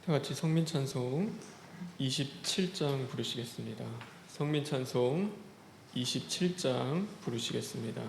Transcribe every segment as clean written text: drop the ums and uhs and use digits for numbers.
다 같이 성민찬송 27장 부르시겠습니다. 성민찬송 27장 부르시겠습니다.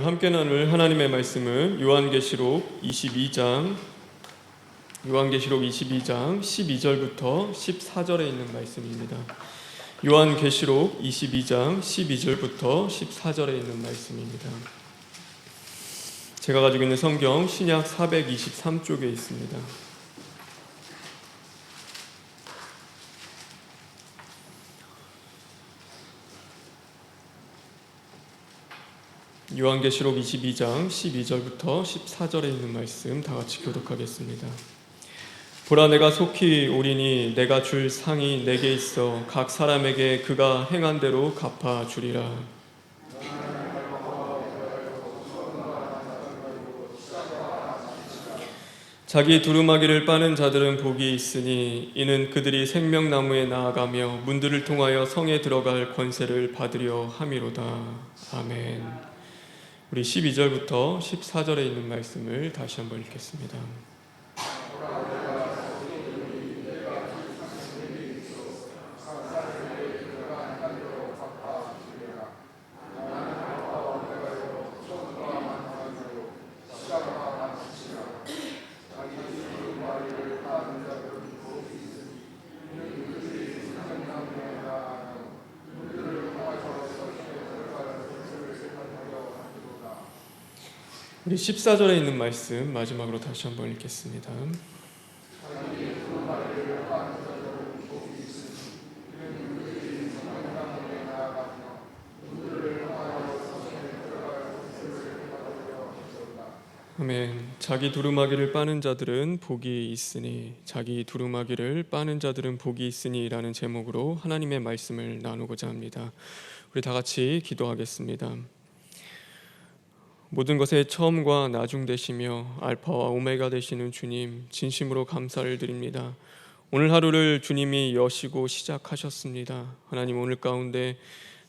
오늘 함께 나눌 하나님의 말씀은 요한계시록 22장 12절부터 14절에 있는 말씀입니다. 요한계시록 22장 12절부터 14절에 있는 말씀입니다. 제가 가지고 있는 성경 신약 423쪽에 있습니다. 요한계시록 22장 12절부터 14절에 있는 말씀 다 같이 교독하겠습니다. 보라, 내가 속히 오리니 내가 줄 상이 내게 있어 각 사람에게 그가 행한 대로 갚아 주리라. 자기 두루마기를 빠는 자들은 복이 있으니 이는 그들이 생명나무에 나아가며 문들을 통하여 성에 들어갈 권세를 받으려 함이로다. 아멘. 우리 12절부터 14절에 있는 말씀을 다시 한번 읽겠습니다. 우리 14절에 있는 말씀 마지막으로 다시 한번 읽겠습니다. 아멘. 자기 두루마기를 빠는 자들은 복이 있으니, 자기 두루마기를 빠는 자들은 복이 있으니라는 제목으로 하나님의 말씀을 나누고자 합니다. 우리 다 같이 기도하겠습니다. 모든 것의 처음과 나중 되시며 알파와 오메가 되시는 주님, 진심으로 감사를 드립니다. 오늘 하루를 주님이 여시고 시작하셨습니다. 하나님, 오늘 가운데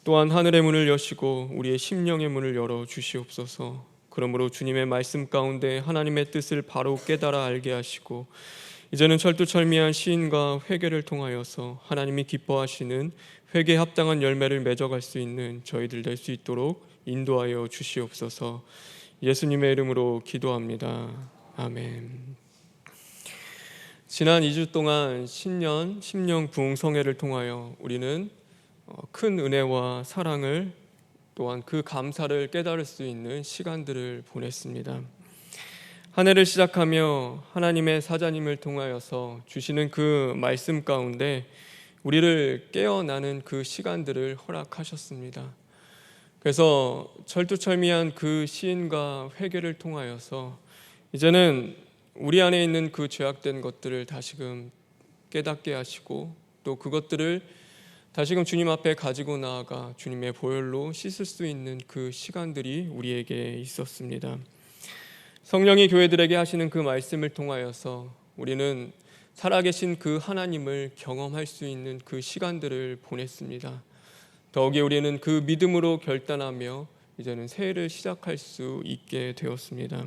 또한 하늘의 문을 여시고 우리의 심령의 문을 열어 주시옵소서. 그러므로 주님의 말씀 가운데 하나님의 뜻을 바로 깨달아 알게 하시고, 이제는 철두철미한 시인과 회개를 통하여서 하나님이 기뻐하시는 회개에 합당한 열매를 맺어갈 수 있는 저희들 될 수 있도록 인도하여 주시옵소서. 예수님의 이름으로 기도합니다. 아멘. 지난 2주 동안 신년 심령 부흥성회를 통하여 우리는 큰 은혜와 사랑을, 또한 그 감사를 깨달을 수 있는 시간들을 보냈습니다. 한 해를 시작하며 하나님의 사자님을 통하여서 주시는 그 말씀 가운데 우리를 깨어나는 그 시간들을 허락하셨습니다. 그래서 철두철미한 그 시인과 회개를 통하여서 이제는 우리 안에 있는 그 죄악된 것들을 다시금 깨닫게 하시고, 또 그것들을 다시금 주님 앞에 가지고 나아가 주님의 보혈로 씻을 수 있는 그 시간들이 우리에게 있었습니다. 성령이 교회들에게 하시는 그 말씀을 통하여서 우리는 살아계신 그 하나님을 경험할 수 있는 그 시간들을 보냈습니다. 더욱이 우리는 그 믿음으로 결단하며 이제는 새해를 시작할 수 있게 되었습니다.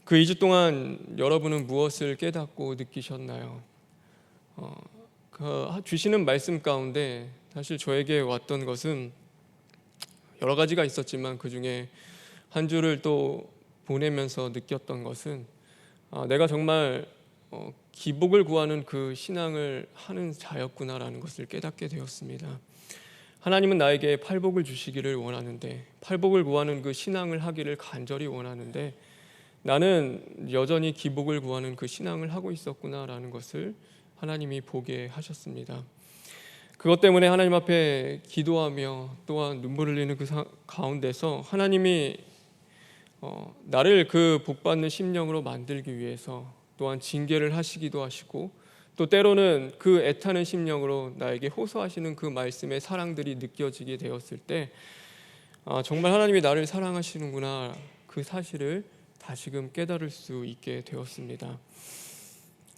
그 2주 동안 여러분은 무엇을 깨닫고 느끼셨나요? 주시는 말씀 가운데 사실 저에게 왔던 것은 여러 가지가 있었지만, 그 중에 한 주를 또 보내면서 느꼈던 것은 내가 정말 기복을 구하는 그 신앙을 하는 자였구나라는 것을 깨닫게 되었습니다. 하나님은 나에게 팔복을 주시기를 원하는데, 팔복을 구하는 그 신앙을 하기를 간절히 원하는데, 나는 여전히 기복을 구하는 그 신앙을 하고 있었구나라는 것을 하나님이 보게 하셨습니다. 그것 때문에 하나님 앞에 기도하며 또한 눈물 흘리는 그 가운데서 하나님이 나를 그 복받는 심령으로 만들기 위해서 또한 징계를 하시기도 하시고, 또 때로는 그 애타는 심령으로 나에게 호소하시는 그 말씀의 사랑들이 느껴지게 되었을 때 정말 하나님이 나를 사랑하시는구나, 그 사실을 다시금 깨달을 수 있게 되었습니다.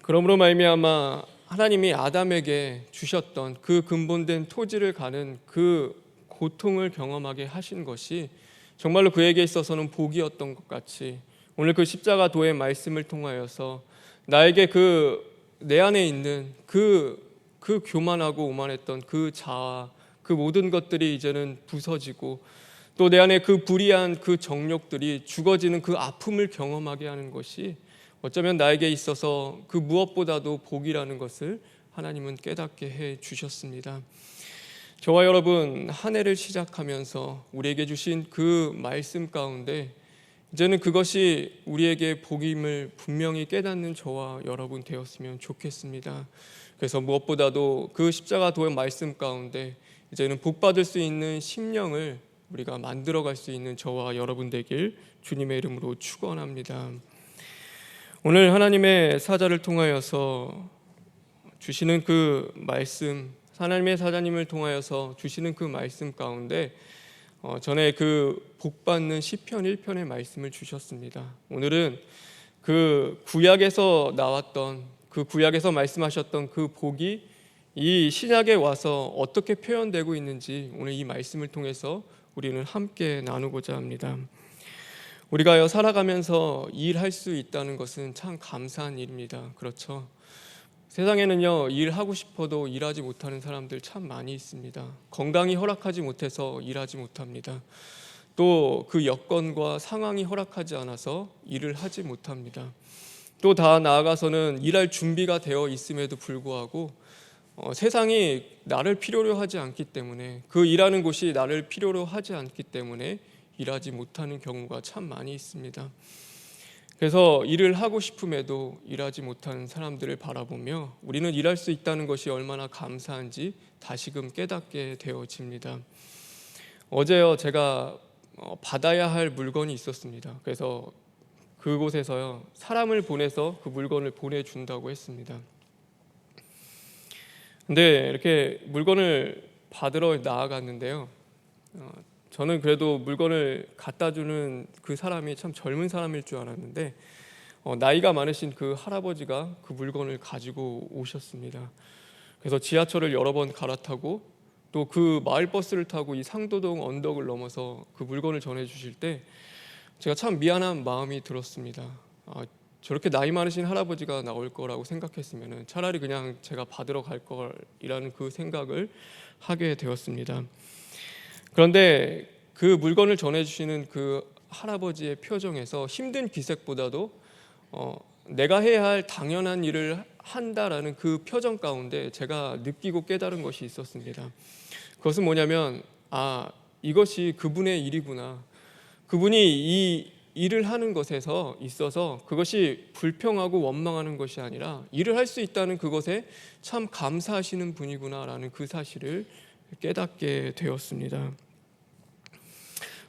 그러므로 말미암아 하나님이 아담에게 주셨던 그 근본된 토지를 가는 그 고통을 경험하게 하신 것이 정말로 그에게 있어서는 복이었던 것 같이, 오늘 그 십자가 도의 말씀을 통하여서 나에게 내 안에 있는 그 교만하고 오만했던 그 자아, 그 모든 것들이 이제는 부서지고, 또 내 안에 그 불의한 그 정욕들이 죽어지는 그 아픔을 경험하게 하는 것이 어쩌면 나에게 있어서 그 무엇보다도 복이라는 것을 하나님은 깨닫게 해 주셨습니다. 저와 여러분, 한 해를 시작하면서 우리에게 주신 그 말씀 가운데 이제는 그것이 우리에게 복임을 분명히 깨닫는 저와 여러분 되었으면 좋겠습니다. 그래서 무엇보다도 그 십자가 도의 말씀 가운데 이제는 복받을 수 있는 심령을 우리가 만들어갈 수 있는 저와 여러분 되길 주님의 이름으로 축원합니다. 오늘 하나님의 사자를 통하여서 주시는 그 말씀, 하나님의 사자님을 통하여서 주시는 그 말씀 가운데 전에 그 복받는 시편 1편의 말씀을 주셨습니다. 오늘은 그 구약에서 나왔던, 그 구약에서 말씀하셨던 그 복이 이 신약에 와서 어떻게 표현되고 있는지 오늘 이 말씀을 통해서 우리는 함께 나누고자 합니다. 우리가 살아가면서 일할 수 있다는 것은 참 감사한 일입니다. 그렇죠? 세상에는요, 일하고 싶어도 일하지 못하는 사람들 참 많이 있습니다. 건강이 허락하지 못해서 일하지 못합니다. 또 그 여건과 상황이 허락하지 않아서 일을 하지 못합니다. 또 다 나아가서는 일할 준비가 되어 있음에도 불구하고 세상이 나를 필요로 하지 않기 때문에, 그 일하는 곳이 나를 필요로 하지 않기 때문에 일하지 못하는 경우가 참 많이 있습니다. 그래서 일을 하고 싶음에도 일하지 못하는 사람들을 바라보며 우리는 일할 수 있다는 것이 얼마나 감사한지 다시금 깨닫게 되어집니다. 어제요, 제가 받아야 할 물건이 있었습니다. 그래서 그곳에서요 사람을 보내서 그 물건을 보내준다고 했습니다. 근데 이렇게 물건을 받으러 나아갔는데요. 저는 그래도 물건을 갖다 주는 그 사람이 참 젊은 사람일 줄 알았는데 나이가 많으신 그 할아버지가 그 물건을 가지고 오셨습니다. 그래서 지하철을 여러 번 갈아타고 또 그 마을버스를 타고 이 상도동 언덕을 넘어서 그 물건을 전해주실 때 제가 참 미안한 마음이 들었습니다. 저렇게 나이 많으신 할아버지가 나올 거라고 생각했으면 차라리 그냥 제가 받으러 갈 걸이라는 그 생각을 하게 되었습니다. 그런데 그 물건을 전해주시는 그 할아버지의 표정에서 힘든 기색보다도 내가 해야 할 당연한 일을 한다라는 그 표정 가운데 제가 느끼고 깨달은 것이 있었습니다. 그것은 뭐냐면 이것이 그분의 일이구나. 그분이 이 일을 하는 것에서 있어서 그것이 불평하고 원망하는 것이 아니라 일을 할 수 있다는 그것에 참 감사하시는 분이구나라는 그 사실을 깨닫게 되었습니다.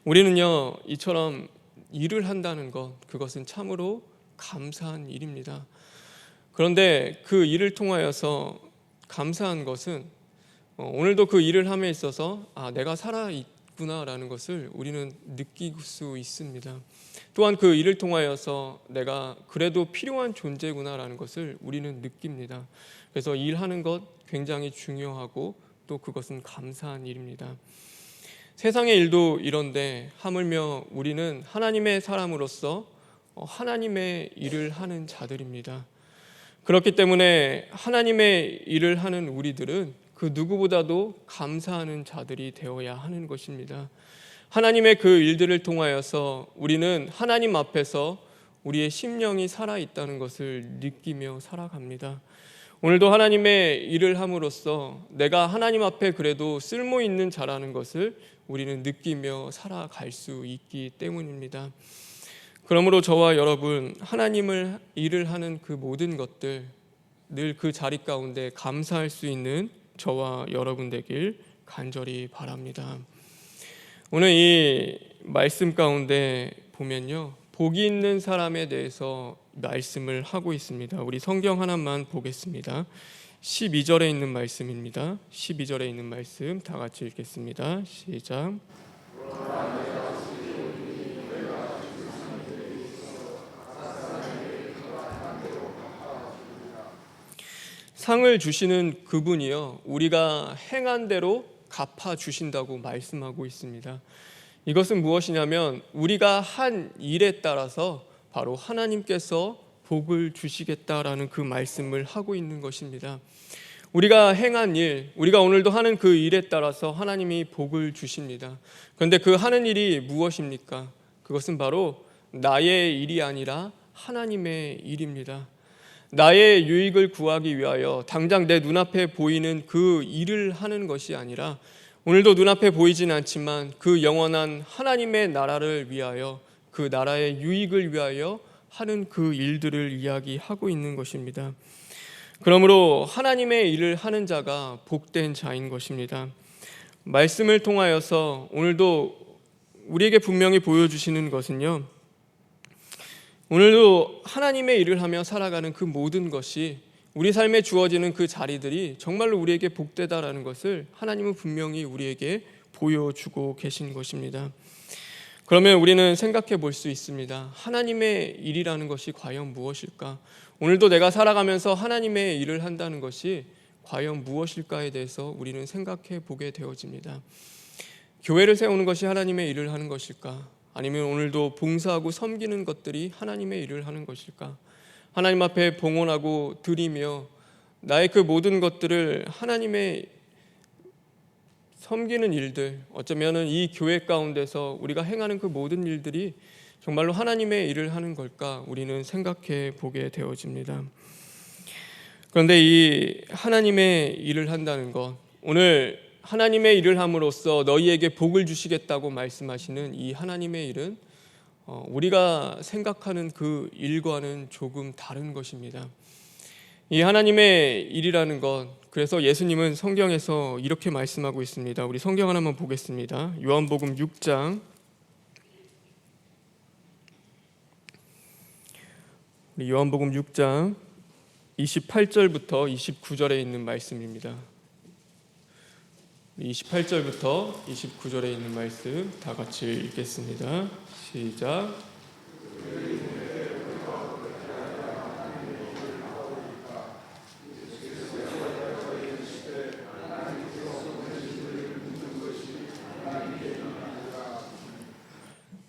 우리는요 이처럼 일을 한다는 것, 그것은 참으로 감사한 일입니다. 그런데 그 일을 통하여서 감사한 것은 오늘도 그 일을 함에 있어서 내가 살아있구나라는 것을 우리는 느낄 수 있습니다. 또한 그 일을 통하여서 내가 그래도 필요한 존재구나라는 것을 우리는 느낍니다. 그래서 일하는 것 굉장히 중요하고 또 그것은 감사한 일입니다. 세상의 일도 이런데 하물며 우리는 하나님의 사람으로서 하나님의 일을 하는 자들입니다. 그렇기 때문에 하나님의 일을 하는 우리들은 그 누구보다도 감사하는 자들이 되어야 하는 것입니다. 하나님의 그 일들을 통하여서 우리는 하나님 앞에서 우리의 심령이 살아있다는 것을 느끼며 살아갑니다. 오늘도 하나님의 일을 함으로써 내가 하나님 앞에 그래도 쓸모있는 자라는 것을 우리는 느끼며 살아갈 수 있기 때문입니다. 그러므로 저와 여러분, 하나님을 일을 하는 그 모든 것들 늘 그 자리 가운데 감사할 수 있는 저와 여러분 되길 간절히 바랍니다. 오늘 이 말씀 가운데 보면요, 복이 있는 사람에 대해서 말씀을 하고 있습니다. 우리 성경 하나만 보겠습니다. 12절에 있는 말씀입니다. 12절에 있는 말씀 다 같이 읽겠습니다. 시작. 상을 주시는 그분이요, 우리가 행한 대로 갚아주신다고 말씀하고 있습니다. 이것은 무엇이냐면 우리가 한 일에 따라서 바로 하나님께서 복을 주시겠다라는 그 말씀을 하고 있는 것입니다. 우리가 행한 일, 우리가 오늘도 하는 그 일에 따라서 하나님이 복을 주십니다. 그런데 그 하는 일이 무엇입니까? 그것은 바로 나의 일이 아니라 하나님의 일입니다. 나의 유익을 구하기 위하여 당장 내 눈앞에 보이는 그 일을 하는 것이 아니라 오늘도 눈앞에 보이진 않지만 그 영원한 하나님의 나라를 위하여, 그 나라의 유익을 위하여 하는 그 일들을 이야기하고 있는 것입니다. 그러므로 하나님의 일을 하는 자가 복된 자인 것입니다. 말씀을 통하여서 오늘도 우리에게 분명히 보여주시는 것은요, 오늘도 하나님의 일을 하며 살아가는 그 모든 것이, 우리 삶에 주어지는 그 자리들이 정말로 우리에게 복되다라는 것을 하나님은 분명히 우리에게 보여주고 계신 것입니다. 그러면 우리는 생각해 볼 수 있습니다. 하나님의 일이라는 것이 과연 무엇일까? 오늘도 내가 살아가면서 하나님의 일을 한다는 것이 과연 무엇일까에 대해서 우리는 생각해 보게 되어집니다. 교회를 세우는 것이 하나님의 일을 하는 것일까? 아니면 오늘도 봉사하고 섬기는 것들이 하나님의 일을 하는 것일까? 하나님 앞에 봉헌하고 드리며 나의 그 모든 것들을 하나님의 섬기는 일들, 어쩌면 이 교회 가운데서 우리가 행하는 그 모든 일들이 정말로 하나님의 일을 하는 걸까? 우리는 생각해 보게 되어집니다. 그런데 이 하나님의 일을 한다는 것, 오늘 하나님의 일을 함으로써 너희에게 복을 주시겠다고 말씀하시는 이 하나님의 일은 우리가 생각하는 그 일과는 조금 다른 것입니다. 이 하나님의 일이라는 것, 그래서 예수님은 성경에서 이렇게 말씀하고 있습니다. 우리 성경 하나만 보겠습니다. 요한복음 6장 우리 요한복음 6장 28절부터 29절에 있는 말씀입니다. 28절부터 29절에 있는 말씀 다 같이 읽겠습니다. 시작.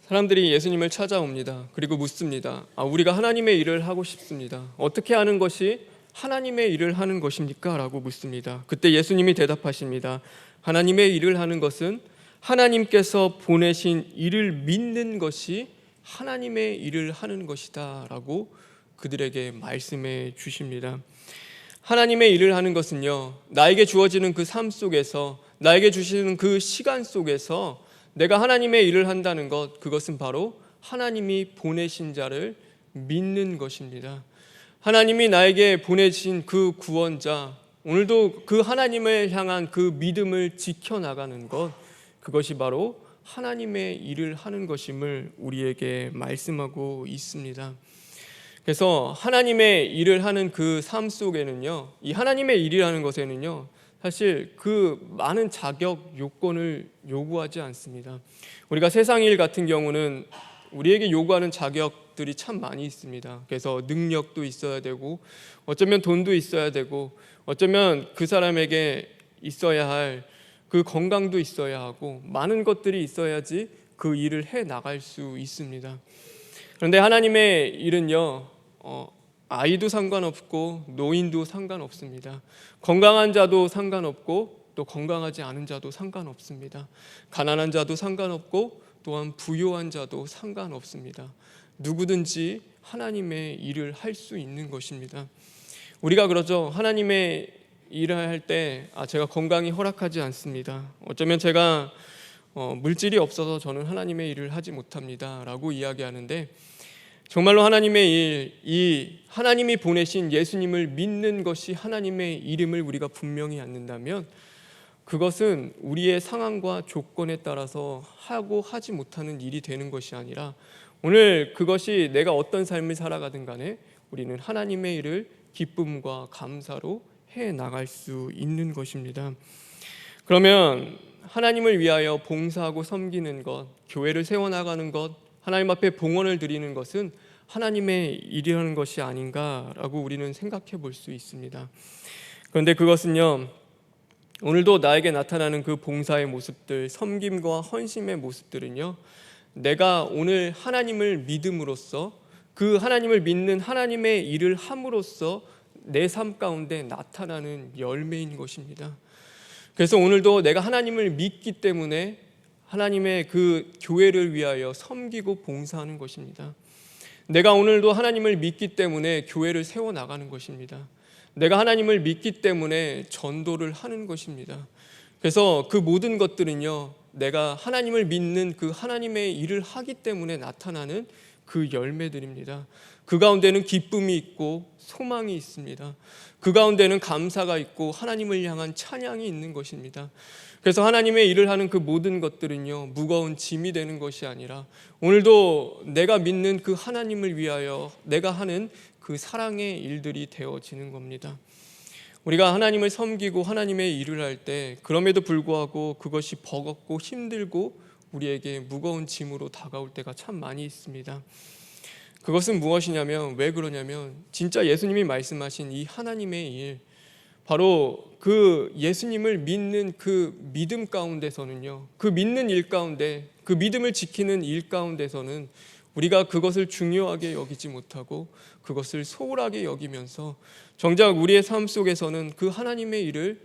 사람들이 예수님을 찾아옵니다. 그리고 묻습니다. 우리가 하나님의 일을 하고 싶습니다. 어떻게 하는 것이 하나님의 일을 하는 것입니까? 라고 묻습니다. 그때 예수님이 대답하십니다. 하나님의 일을 하는 것은 하나님께서 보내신 일을 믿는 것이 하나님의 일을 하는 것이다 라고 그들에게 말씀해 주십니다. 하나님의 일을 하는 것은요, 나에게 주어지는 그 삶 속에서, 나에게 주시는 그 시간 속에서 내가 하나님의 일을 한다는 것, 그것은 바로 하나님이 보내신 자를 믿는 것입니다. 하나님이 나에게 보내신 그 구원자, 오늘도 그 하나님을 향한 그 믿음을 지켜나가는 것, 그것이 바로 하나님의 일을 하는 것임을 우리에게 말씀하고 있습니다. 그래서 하나님의 일을 하는 그 삶 속에는요, 이 하나님의 일이라는 것에는요, 사실 그 많은 자격 요건을 요구하지 않습니다. 우리가 세상 일 같은 경우는 우리에게 요구하는 자격들이 참 많이 있습니다. 그래서 능력도 있어야 되고, 어쩌면 돈도 있어야 되고, 어쩌면 그 사람에게 있어야 할 그 건강도 있어야 하고, 많은 것들이 있어야지 그 일을 해 나갈 수 있습니다. 그런데 하나님의 일은요, 아이도 상관없고 노인도 상관없습니다. 건강한 자도 상관없고 또 건강하지 않은 자도 상관없습니다. 가난한 자도 상관없고 또한 부유한 자도 상관없습니다. 누구든지 하나님의 일을 할 수 있는 것입니다. 우리가 그러죠. 하나님의 일을 할 때 제가 건강이 허락하지 않습니다. 어쩌면 제가 물질이 없어서 저는 하나님의 일을 하지 못합니다 라고 이야기하는데, 정말로 하나님의 일, 이 하나님이 보내신 예수님을 믿는 것이 하나님의 일임을 우리가 분명히 않는다면, 그것은 우리의 상황과 조건에 따라서 하고 하지 못하는 일이 되는 것이 아니라, 오늘 그것이 내가 어떤 삶을 살아가든 간에 우리는 하나님의 일을 기쁨과 감사로 해 나갈 수 있는 것입니다. 그러면 하나님을 위하여 봉사하고 섬기는 것, 교회를 세워나가는 것, 하나님 앞에 봉헌을 드리는 것은 하나님의 일이라는 것이 아닌가라고 우리는 생각해 볼 수 있습니다. 그런데 그것은요, 오늘도 나에게 나타나는 그 봉사의 모습들, 섬김과 헌신의 모습들은요, 내가 오늘 하나님을 믿음으로써, 그 하나님을 믿는 하나님의 일을 함으로써 내 삶 가운데 나타나는 열매인 것입니다. 그래서 오늘도 내가 하나님을 믿기 때문에 하나님의 그 교회를 위하여 섬기고 봉사하는 것입니다. 내가 오늘도 하나님을 믿기 때문에 교회를 세워나가는 것입니다. 내가 하나님을 믿기 때문에 전도를 하는 것입니다. 그래서 그 모든 것들은요, 내가 하나님을 믿는 그 하나님의 일을 하기 때문에 나타나는 그 열매들입니다. 그 가운데는 기쁨이 있고 소망이 있습니다. 그 가운데는 감사가 있고 하나님을 향한 찬양이 있는 것입니다. 그래서 하나님의 일을 하는 그 모든 것들은요, 무거운 짐이 되는 것이 아니라 오늘도 내가 믿는 그 하나님을 위하여 내가 하는 그 사랑의 일들이 되어지는 겁니다. 우리가 하나님을 섬기고 하나님의 일을 할 때 그럼에도 불구하고 그것이 버겁고 힘들고 우리에게 무거운 짐으로 다가올 때가 참 많이 있습니다. 그것은 무엇이냐면, 왜 그러냐면 진짜 예수님이 말씀하신 이 하나님의 일, 바로 그 예수님을 믿는 그 믿음 가운데서는요, 그 믿는 일 가운데, 그 믿음을 지키는 일 가운데서는 우리가 그것을 중요하게 여기지 못하고 그것을 소홀하게 여기면서 정작 우리의 삶 속에서는 그 하나님의 일을,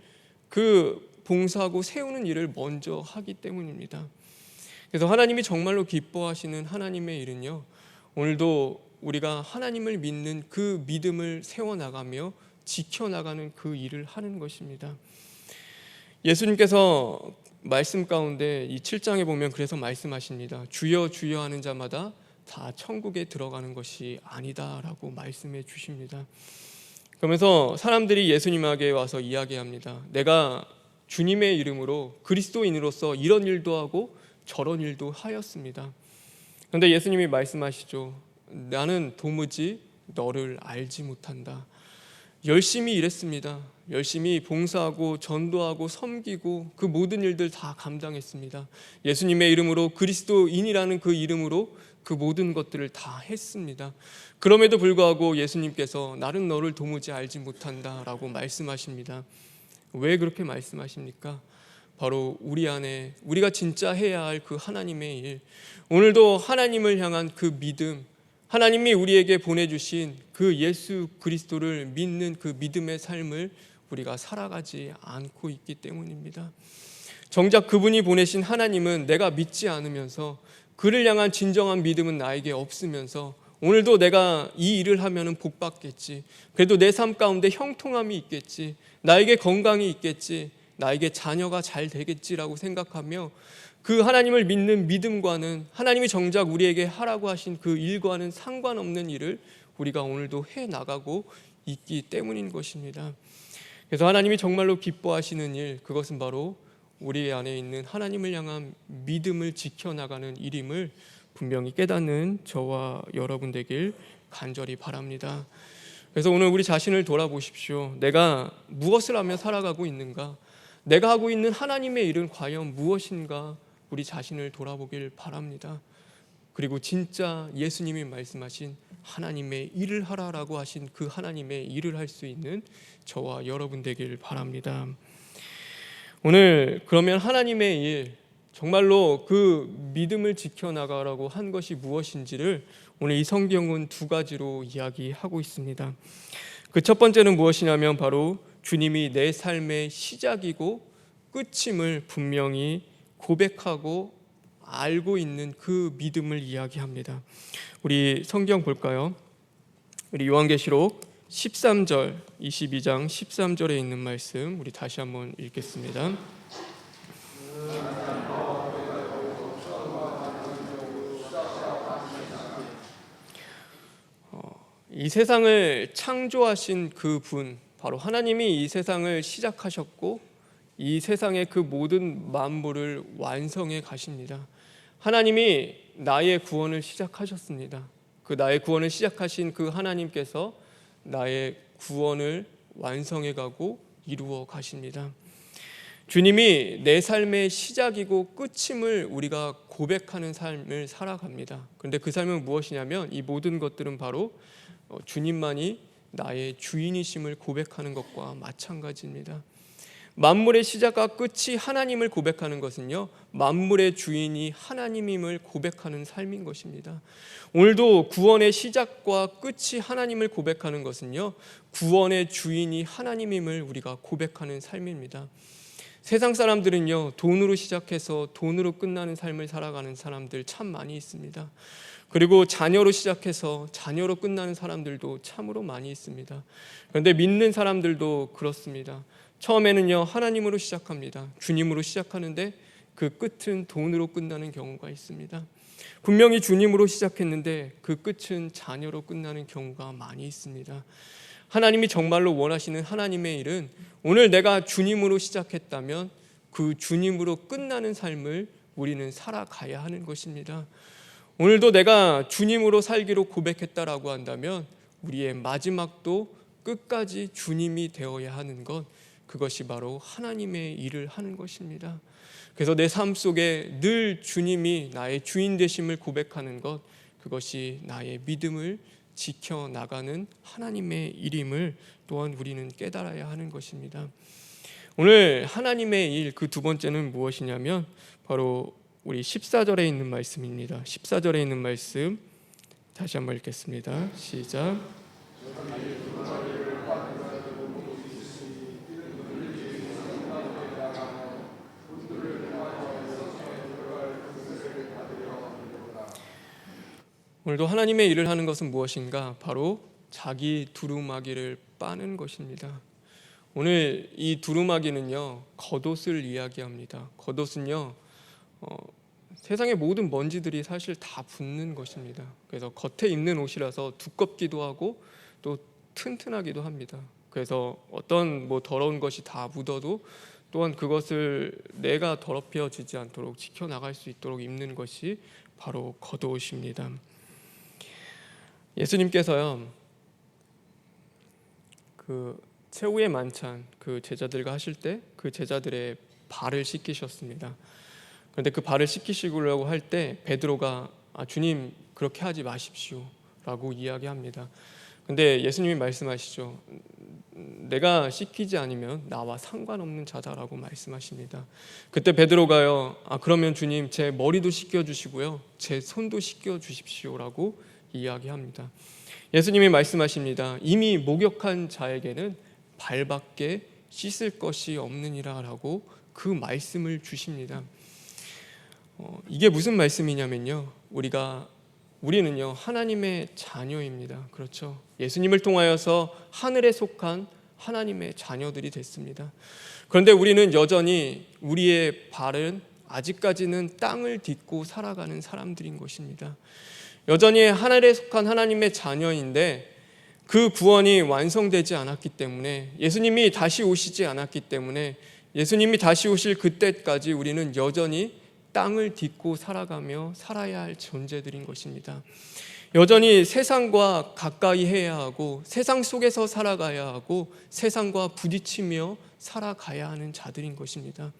그 봉사하고 세우는 일을 먼저 하기 때문입니다. 그래서 하나님이 정말로 기뻐하시는 하나님의 일은요, 오늘도 우리가 하나님을 믿는 그 믿음을 세워나가며 지켜나가는 그 일을 하는 것입니다. 예수님께서 말씀 가운데 이 7장에 보면 그래서 말씀하십니다. 주여 주여 하는 자마다 다 천국에 들어가는 것이 아니다라고 말씀해 주십니다. 그러면서 사람들이 예수님에게 와서 이야기합니다. 내가 주님의 이름으로 그리스도인으로서 이런 일도 하고 저런 일도 하였습니다. 그런데 예수님이 말씀하시죠. 나는 도무지 너를 알지 못한다. 열심히 일했습니다. 열심히 봉사하고 전도하고 섬기고 그 모든 일들 다 감당했습니다. 예수님의 이름으로, 그리스도인이라는 그 이름으로 그 모든 것들을 다 했습니다. 그럼에도 불구하고 예수님께서 나는 너를 도무지 알지 못한다 라고 말씀하십니다. 왜 그렇게 말씀하십니까? 바로 우리 안에 우리가 진짜 해야 할 그 하나님의 일, 오늘도 하나님을 향한 그 믿음, 하나님이 우리에게 보내주신 그 예수 그리스도를 믿는 그 믿음의 삶을 우리가 살아가지 않고 있기 때문입니다. 정작 그분이 보내신 하나님은 내가 믿지 않으면서, 그를 향한 진정한 믿음은 나에게 없으면서, 오늘도 내가 이 일을 하면 복 받겠지, 그래도 내 삶 가운데 형통함이 있겠지, 나에게 건강이 있겠지, 나에게 자녀가 잘 되겠지라고 생각하며 그 하나님을 믿는 믿음과는, 하나님이 정작 우리에게 하라고 하신 그 일과는 상관없는 일을 우리가 오늘도 해나가고 있기 때문인 것입니다. 그래서 하나님이 정말로 기뻐하시는 일, 그것은 바로 우리 안에 있는 하나님을 향한 믿음을 지켜나가는 일임을 분명히 깨닫는 저와 여러분 되길 간절히 바랍니다. 그래서 오늘 우리 자신을 돌아보십시오. 내가 무엇을 하며 살아가고 있는가? 내가 하고 있는 하나님의 일은 과연 무엇인가? 우리 자신을 돌아보길 바랍니다. 그리고 진짜 예수님이 말씀하신 하나님의 일을 하라라고 하신 그 하나님의 일을 할 수 있는 저와 여러분 되길 바랍니다. 오늘 그러면 하나님의 일, 정말로 그 믿음을 지켜나가라고 한 것이 무엇인지를 오늘 이 성경은 두 가지로 이야기하고 있습니다. 그 첫 번째는 무엇이냐면 바로 주님이 내 삶의 시작이고 끝임을 분명히 고백하고 알고 있는 그 믿음을 이야기합니다. 우리 성경 볼까요? 우리 요한계시록 13절, 22장 13절에 있는 말씀 우리 다시 한번 읽겠습니다. 이 세상을 창조하신 그 분, 바로 하나님이 이 세상을 시작하셨고 이 세상의 그 모든 만물을 완성해 가십니다. 하나님이 나의 구원을 시작하셨습니다. 그 나의 구원을 시작하신 그 하나님께서 나의 구원을 완성해 가고 이루어 가십니다. 주님이 내 삶의 시작이고 끝임을 우리가 고백하는 삶을 살아갑니다. 그런데 그 삶은 무엇이냐면 이 모든 것들은 바로 주님만이 나의 주인이심을 고백하는 것과 마찬가지입니다. 만물의 시작과 끝이 하나님을 고백하는 것은요, 만물의 주인이 하나님임을 고백하는 삶인 것입니다. 오늘도 구원의 시작과 끝이 하나님을 고백하는 것은요, 구원의 주인이 하나님임을 우리가 고백하는 삶입니다. 세상 사람들은요, 돈으로 시작해서 돈으로 끝나는 삶을 살아가는 사람들 참 많이 있습니다. 그리고 자녀로 시작해서 자녀로 끝나는 사람들도 참으로 많이 있습니다. 그런데 믿는 사람들도 그렇습니다. 처음에는요, 하나님으로 시작합니다. 주님으로 시작하는데 그 끝은 돈으로 끝나는 경우가 있습니다. 분명히 주님으로 시작했는데 그 끝은 자녀로 끝나는 경우가 많이 있습니다. 하나님이 정말로 원하시는 하나님의 일은 오늘 내가 주님으로 시작했다면 그 주님으로 끝나는 삶을 우리는 살아가야 하는 것입니다. 오늘도 내가 주님으로 살기로 고백했다라고 한다면 우리의 마지막도 끝까지 주님이 되어야 하는 것, 그것이 바로 하나님의 일을 하는 것입니다. 그래서 내 삶 속에 늘 주님이 나의 주인 되심을 고백하는 것, 그것이 나의 믿음을 지켜나가는 하나님의 일임을 또한 우리는 깨달아야 하는 것입니다. 오늘 하나님의 일, 그 두 번째는 무엇이냐면 바로 우리 14절에 있는 말씀입니다. 14절에 있는 말씀 다시 한번 읽겠습니다. 시작. 오늘도 하나님의 일을 하는 것은 무엇인가? 바로 자기 두루마기를 빠는 것입니다. 오늘 이 두루마기는요, 겉옷을 이야기합니다. 겉옷은요, 세상의 모든 먼지들이 사실 다 붙는 것입니다. 그래서 겉에 입는 옷이라서 두껍기도 하고 또 튼튼하기도 합니다. 그래서 어떤 더러운 것이 다 묻어도 또한 그것을 내가 더럽혀지지 않도록 지켜나갈 수 있도록 입는 것이 바로 겉옷입니다. 예수님께서요, 그 최후의 만찬 그 제자들과 하실 때 그 제자들의 발을 씻기셨습니다. 그런데 그 발을 씻기시려고 할 때 베드로가 주님 그렇게 하지 마십시오 라고 이야기합니다. 근데 예수님이 말씀하시죠. 내가 씻기지 않으면 나와 상관없는 자다라고 말씀하십니다. 그때 베드로가요, 그러면 주님 제 머리도 씻겨주시고요 제 손도 씻겨주십시오라고 이야기합니다. 예수님이 말씀하십니다. 이미 목욕한 자에게는 발밖에 씻을 것이 없느니라 라고 그 말씀을 주십니다. 이게 무슨 말씀이냐면요, 우리는요 하나님의 자녀입니다. 그렇죠? 예수님을 통하여서 하늘에 속한 하나님의 자녀들이 됐습니다. 그런데 우리는 여전히 우리의 발은 아직까지는 땅을 딛고 살아가는 사람들인 것입니다. 여전히 하늘에 속한 하나님의 자녀인데 그 구원이 완성되지 않았기 때문에, 예수님이 다시 오시지 않았기 때문에, 예수님이 다시 오실 그때까지 우리는 여전히 땅을 딛고 살아가며 살아야 할 존재들인 것입니다. 여전히 세상과 가까이 해야 하고 세상 속에서 살아가야 하고 세상과 부딪히며 살아가야 하는 자들인 것입니다.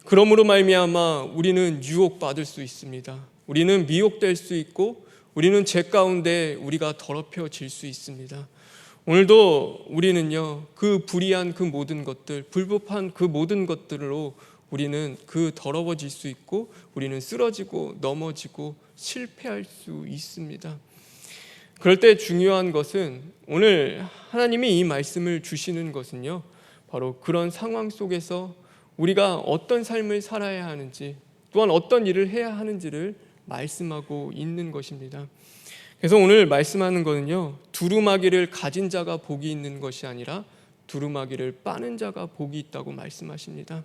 그러므로 말미암아 우리는 유혹받을 수 있습니다. 우리는 미혹될 수 있고 우리는 죄 가운데 우리가 더럽혀질 수 있습니다. 오늘도 우리는요 그 불의한 그 모든 것들, 불법한 그 모든 것들로 우리는 그 더러워질 수 있고 우리는 쓰러지고 넘어지고 실패할 수 있습니다. 그럴 때 중요한 것은, 오늘 하나님이 이 말씀을 주시는 것은요 바로 그런 상황 속에서 우리가 어떤 삶을 살아야 하는지, 또한 어떤 일을 해야 하는지를 말씀하고 있는 것입니다. 그래서 오늘 말씀하는 것은요, 두루마기를 가진 자가 복이 있는 것이 아니라 두루마기를 빠는 자가 복이 있다고 말씀하십니다.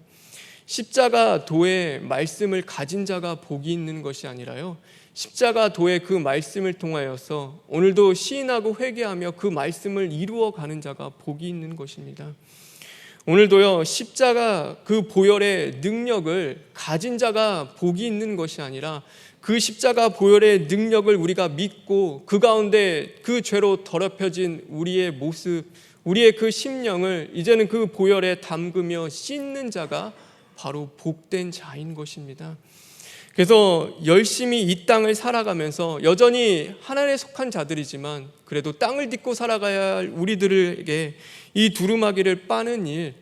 십자가 도의 말씀을 가진 자가 복이 있는 것이 아니라요, 십자가 도의 그 말씀을 통하여서 오늘도 시인하고 회개하며 그 말씀을 이루어가는 자가 복이 있는 것입니다. 오늘도요 십자가 그 보혈의 능력을 가진 자가 복이 있는 것이 아니라 그 십자가 보혈의 능력을 우리가 믿고 그 가운데 그 죄로 더럽혀진 우리의 모습, 우리의 그 심령을 이제는 그 보혈에 담그며 씻는 자가 바로 복된 자인 것입니다. 그래서 열심히 이 땅을 살아가면서 여전히 하나님에 속한 자들이지만 그래도 땅을 딛고 살아가야 할 우리들에게 이 두루마기를 빠는 일,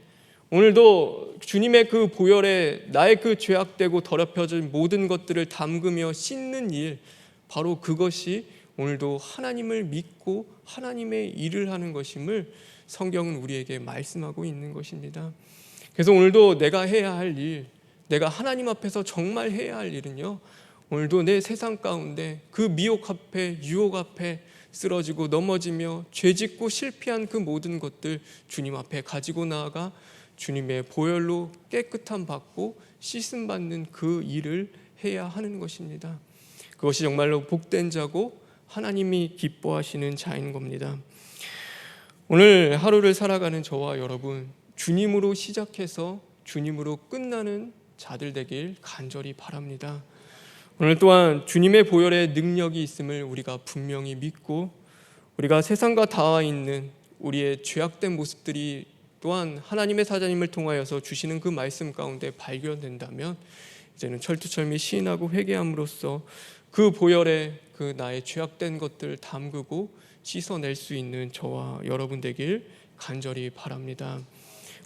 오늘도 주님의 그 보혈에 나의 그 죄악되고 더럽혀진 모든 것들을 담그며 씻는 일, 바로 그것이 오늘도 하나님을 믿고 하나님의 일을 하는 것임을 성경은 우리에게 말씀하고 있는 것입니다. 그래서 오늘도 내가 해야 할 일, 내가 하나님 앞에서 정말 해야 할 일은요, 오늘도 내 세상 가운데 그 미혹 앞에, 유혹 앞에 쓰러지고 넘어지며 죄짓고 실패한 그 모든 것들 주님 앞에 가지고 나아가 주님의 보혈로 깨끗함 받고 씻음 받는 그 일을 해야 하는 것입니다. 그것이 정말로 복된 자고 하나님이 기뻐하시는 자인 겁니다. 오늘 하루를 살아가는 저와 여러분, 주님으로 시작해서 주님으로 끝나는 자들 되길 간절히 바랍니다. 오늘 또한 주님의 보혈의 능력이 있음을 우리가 분명히 믿고, 우리가 세상과 닿아 있는 우리의 죄악된 모습들이 또한 하나님의 사자님을 통하여서 주시는 그 말씀 가운데 발견된다면 이제는 철두철미 시인하고 회개함으로써 그 보혈에 그 나의 죄악된 것들을 담그고 씻어낼 수 있는 저와 여러분 되길 간절히 바랍니다.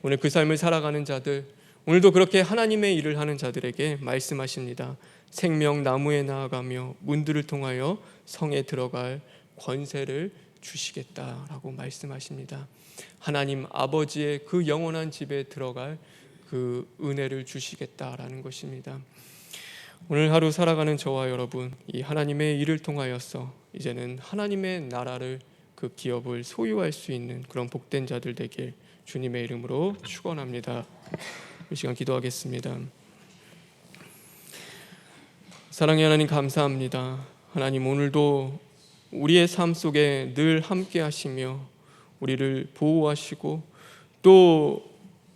오늘 그 삶을 살아가는 자들, 오늘도 그렇게 하나님의 일을 하는 자들에게 말씀하십니다. 생명나무에 나아가며 문들을 통하여 성에 들어갈 권세를 주시겠다라고 말씀하십니다. 하나님 아버지의 그 영원한 집에 들어갈 그 은혜를 주시겠다라는 것입니다. 오늘 하루 살아가는 저와 여러분, 이 하나님의 일을 통하여서 이제는 하나님의 나라를, 그 기업을 소유할 수 있는 그런 복된 자들 되길 주님의 이름으로 축원합니다. 이 시간 기도하겠습니다. 사랑의 하나님, 감사합니다. 하나님, 오늘도 우리의 삶 속에 늘 함께 하시며 우리를 보호하시고 또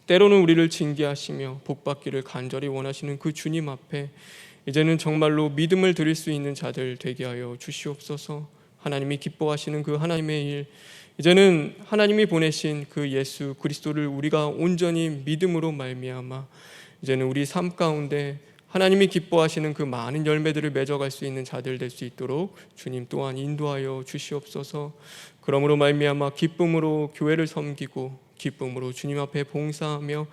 때로는 우리를 징계하시며 복받기를 간절히 원하시는 그 주님 앞에 이제는 정말로 믿음을 드릴 수 있는 자들 되게 하여 주시옵소서. 하나님이 기뻐하시는 그 하나님의 일, 이제는 하나님이 보내신 그 예수 그리스도를 우리가 온전히 믿음으로 말미암아 이제는 우리 삶 가운데 하나님이 기뻐하시는 그 많은 열매들을 맺어갈 수 있는 자들 될 수 있도록 주님 또한 인도하여 주시옵소서. 그러므로 말미암아 기쁨으로 교회를 섬기고 기쁨으로 주님 앞에 봉사하며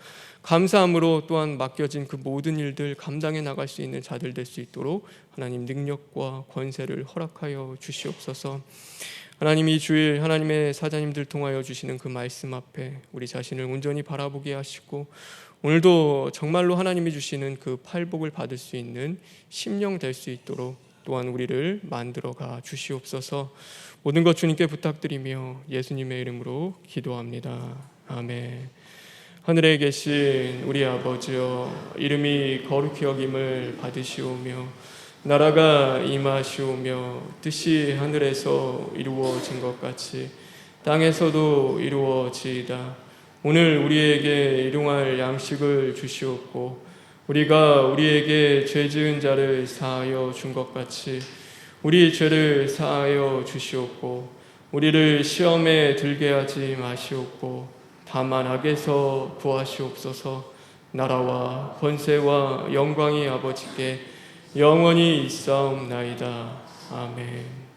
감사함으로 또한 맡겨진 그 모든 일들 감당해 나갈 수 있는 자들 될 수 있도록 하나님 능력과 권세를 허락하여 주시옵소서. 하나님, 이 주일 하나님의 사자님들 통하여 주시는 그 말씀 앞에 우리 자신을 온전히 바라보게 하시고 오늘도 정말로 하나님이 주시는 그 팔복을 받을 수 있는 심령 될 수 있도록 또한 우리를 만들어가 주시옵소서. 모든 것 주님께 부탁드리며 예수님의 이름으로 기도합니다. 아멘. 하늘에 계신 우리 아버지여, 이름이 거룩히 여김을 받으시오며 나라가 임하시오며 뜻이 하늘에서 이루어진 것 같이 땅에서도 이루어지이다. 오늘 우리에게 일용할 양식을 주시옵고 우리가 우리에게 죄 지은 자를 사하여 준 것 같이 우리 죄를 사하여 주시옵고 우리를 시험에 들게 하지 마시옵고 다만 악에서 구하시옵소서. 나라와 권세와 영광이 아버지께 영원히 있사옵나이다. 아멘.